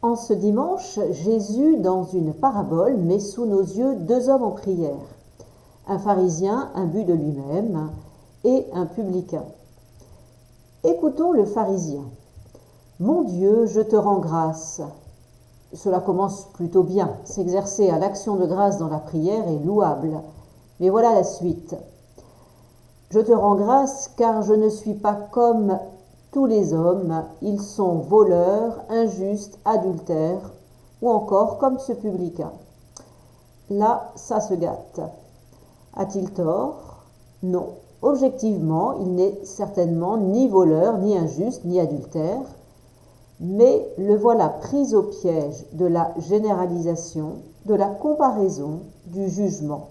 En ce dimanche, Jésus, dans une parabole, met sous nos yeux deux hommes en prière, un pharisien imbu de lui-même et un publicain. Écoutons le pharisien. « Mon Dieu, je te rends grâce ». Cela commence plutôt bien. S'exercer à l'action de grâce dans la prière est louable. Mais voilà la suite. « Je te rends grâce car je ne suis pas comme tous les hommes, ils sont voleurs, injustes, adultères, ou encore comme ce publicain. » Là, ça se gâte. A-t-il tort? Non. Objectivement, il n'est certainement ni voleur, ni injuste, ni adultère, mais le voilà pris au piège de la généralisation, de la comparaison, du jugement.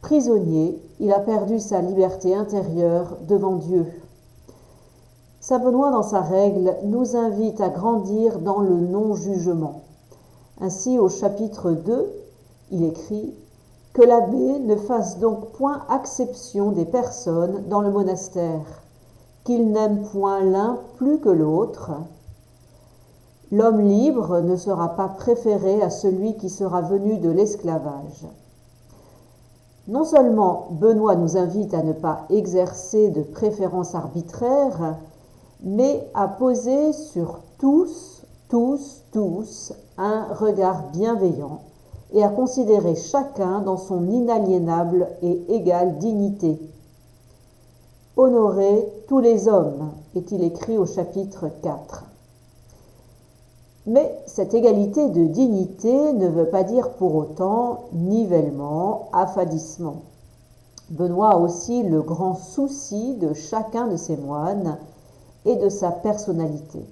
Prisonnier, il a perdu sa liberté intérieure devant Dieu. Saint Benoît, dans sa règle, nous invite à grandir dans le non-jugement. Ainsi, au chapitre 2, il écrit « Que l'abbé ne fasse donc point acception des personnes dans le monastère, qu'il n'aime point l'un plus que l'autre. L'homme libre ne sera pas préféré à celui qui sera venu de l'esclavage. » Non seulement Benoît nous invite à ne pas exercer de préférence arbitraire, mais à poser sur tous un regard bienveillant et à considérer chacun dans son inaliénable et égale dignité. « Honorez tous les hommes » est-il écrit au chapitre 4. Mais cette égalité de dignité ne veut pas dire pour autant nivellement, affadissement. Benoît a aussi le grand souci de chacun de ses moines et de sa personnalité.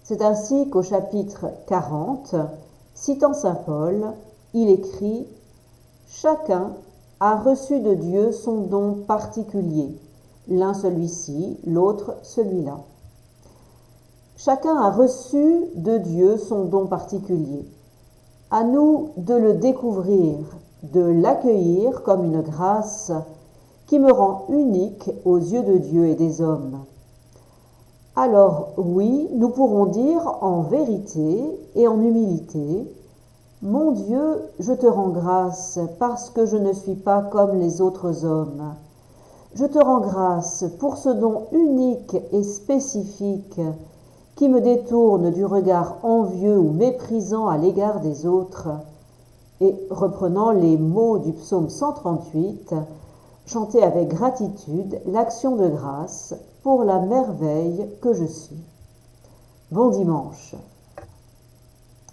C'est ainsi qu'au chapitre 40, citant saint Paul, il écrit « Chacun a reçu de Dieu son don particulier, l'un celui-ci, l'autre celui-là. » Chacun a reçu de Dieu son don particulier. À nous de le découvrir, de l'accueillir comme une grâce qui me rend unique aux yeux de Dieu et des hommes. Alors oui, nous pourrons dire en vérité et en humilité, « Mon Dieu, je te rends grâce parce que je ne suis pas comme les autres hommes. Je te rends grâce pour ce don unique et spécifique qui me détourne du regard envieux ou méprisant à l'égard des autres. » Et reprenant les mots du psaume 138, chanter avec gratitude l'action de grâce pour la merveille que je suis. Bon dimanche.